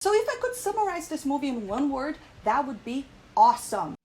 So if I could summarize this movie in one word, that would be awesome.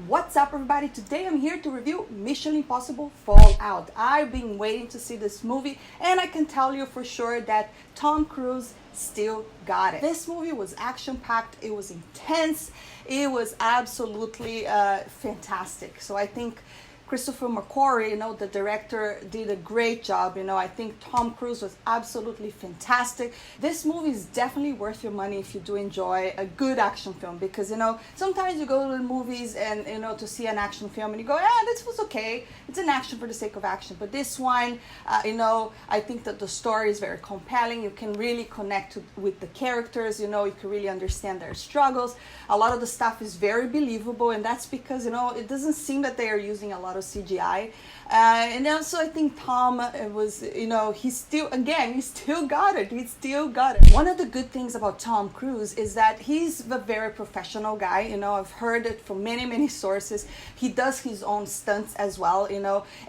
What's up, everybody? Today I'm here to review Mission Impossible Fallout. I've been waiting to see this movie, and I can tell you for sure that Tom Cruise still got it. This movie was action-packed, it was intense, it was absolutely fantastic. So I think Christopher McQuarrie, the director, did a great job. I think Tom Cruise was absolutely fantastic. This movie is definitely worth your money if you do enjoy a good action film, because, sometimes you go to the movies and, to see an action film and you go, this was okay. It's an action for the sake of action. But this one, I think that the story is very compelling. You can really connect with the characters, you can really understand their struggles. A lot of the stuff is very believable, and that's because, it doesn't seem that they are using a lot of CGI. And also I think Tom was, he still got it. He still got it. One of the good things about Tom Cruise is that he's a very professional guy. I've heard it from many, many sources. He does his own stunts as well,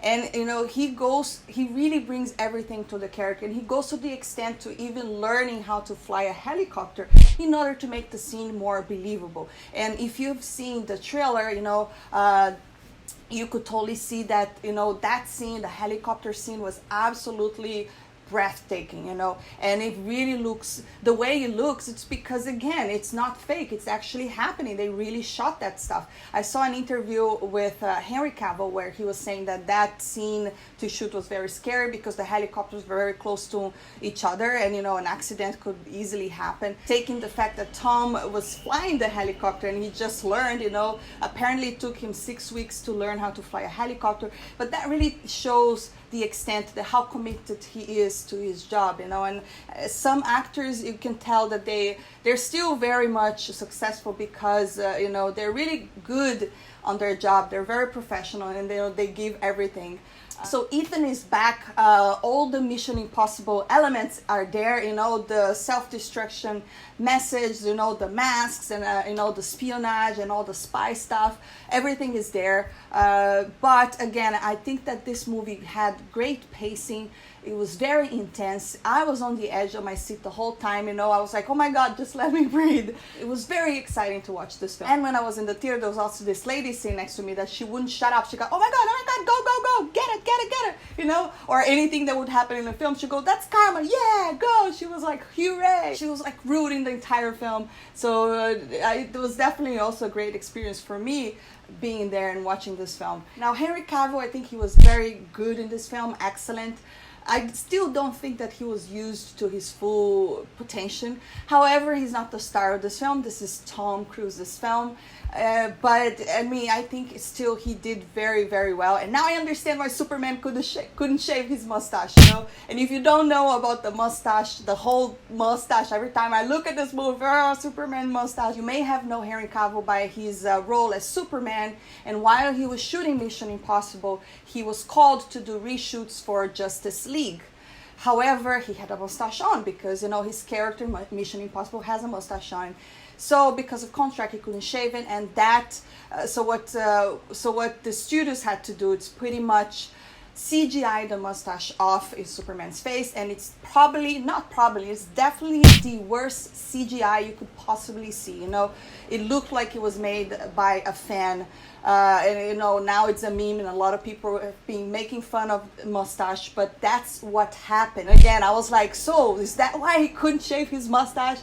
and, he really brings everything to the character, and he goes to the extent to even learning how to fly a helicopter in order to make the scene more believable. And if you've seen the trailer, you could totally see that, that scene, the helicopter scene, was absolutely breathtaking, and it really looks, the way it looks, it's because, again, it's not fake, it's actually happening. They really shot that stuff. I saw an interview with Henry Cavill where he was saying that scene to shoot was very scary because the helicopters were very close to each other, and an accident could easily happen. Taking the fact that Tom was flying the helicopter and he just learned, apparently it took him 6 weeks to learn how to fly a helicopter, but that really shows the extent that how committed he is to his job, and some actors, you can tell that they're still very much successful because they're really good on their job. They're very professional, and they give everything. So Ethan is back. All the Mission Impossible elements are there, the self-destruction message, the masks, and the espionage and all the spy stuff. Everything is there. But again, I think that this movie had great pacing. It was very intense. I was on the edge of my seat the whole time, I was like, oh my God, just let me breathe. It was very exciting to watch this film. And when I was in the theater, there was also this lady sitting next to me that she wouldn't shut up. She go, oh my God, go, get it, or anything that would happen in the film, she'd go, that's karma, yeah, go. She was like, hooray. She was like rooting the entire film. So it was definitely also a great experience for me being there and watching this film. Now, Henry Cavill, I think he was very good in this film, excellent. I still don't think that he was used to his full potential. However, he's not the star of this film. This is Tom Cruise's film. But I think still he did very, very well. And now I understand why Superman couldn't shave his mustache, And if you don't know about the mustache, the whole mustache, every time I look at this movie, Superman mustache, you may have known Henry Cavill by his role as Superman. And while he was shooting Mission Impossible, he was called to do reshoots for Justice League. However, he had a mustache on because, his character, Mission Impossible, has a mustache on. So because of contract, he couldn't shave it, and so what the studios had to do, it's pretty much CGI the mustache off in Superman's face, and it's it's definitely the worst CGI you could possibly see. It looked like it was made by a fan, and now it's a meme, and a lot of people have been making fun of mustache, but that's what happened. Again, I was like, so is that why he couldn't shave his mustache?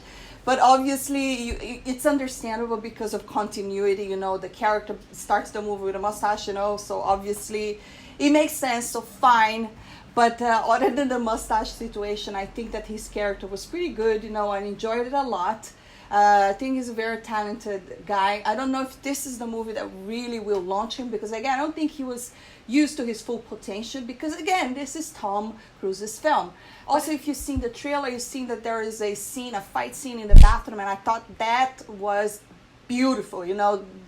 But obviously, it's understandable because of continuity. The character starts the movie with a mustache, so obviously it makes sense, so fine. But other than the mustache situation, I think that his character was pretty good, I enjoyed it a lot. I think he's a very talented guy. I don't know if this is the movie that really will launch him, because again, I don't think he was used to his full potential, because again, this is Tom Cruise's film. Also, if you've seen the trailer, you've seen that there is a fight scene in the bathroom, and I thought that was beautiful,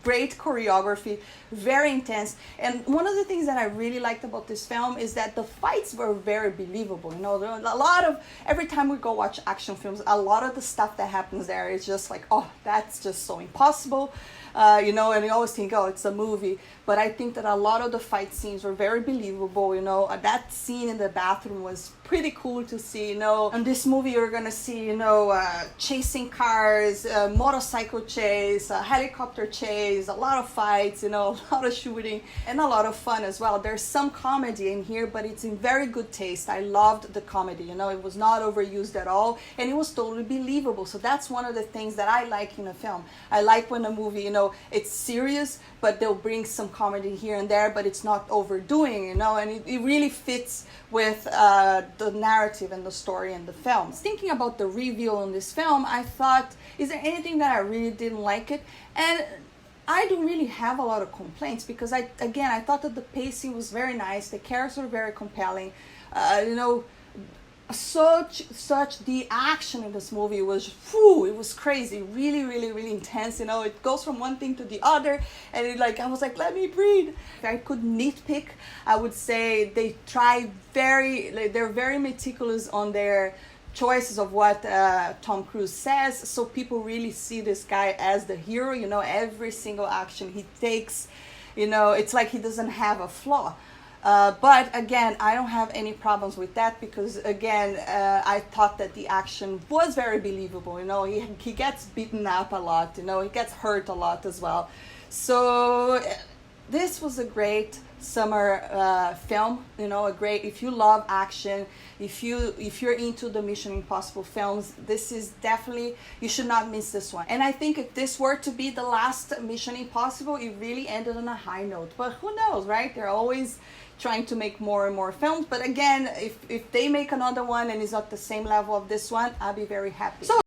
great choreography, very intense. And one of the things that I really liked about this film is that the fights were very believable. A lot of, every time we go watch action films, a lot of the stuff that happens there is just like, oh, that's just so impossible. you know, and you always think, oh, it's a movie. But I think that a lot of the fight scenes were very believable, you know. That scene in the bathroom was pretty cool to see, you know. In this movie, you're gonna see, you know, chasing cars, motorcycle chase, helicopter chase, a lot of fights, you know, a lot of shooting, and a lot of fun as well. There's some comedy in here, but it's in very good taste. I loved the comedy, you know, it was not overused at all, and it was totally believable. So that's one of the things that I like in a film. I like when a movie, you know, it's serious, but they'll bring some comedy here and there, but it's not overdoing, you know, and it really fits with the narrative and the story in the film. Thinking about the reveal in this film, I thought, is there anything that I really didn't like it? And I don't really have a lot of complaints because I thought that the pacing was very nice, the characters were very compelling, you know, such the action in this movie was, whew, it was crazy, really intense, you know. It goes from one thing to the other, and I was like, let me breathe. If I could nitpick, I would say they try they're very meticulous on their choices of what Tom Cruise says, so people really see this guy as the hero, you know. Every single action he takes, you know, it's like he doesn't have a flaw. But again, I don't have any problems with that because again, I thought that the action was very believable. You know, he gets beaten up a lot. You know, he gets hurt a lot as well. So this was a great summer film. You know, a great, if you love action, if you're into the Mission Impossible films, this is definitely, you should not miss this one. And I think if this were to be the last Mission Impossible, it really ended on a high note. But who knows, right? They're always trying to make more and more films, but again, if they make another one and it's at the same level of this one, I'll be very happy. So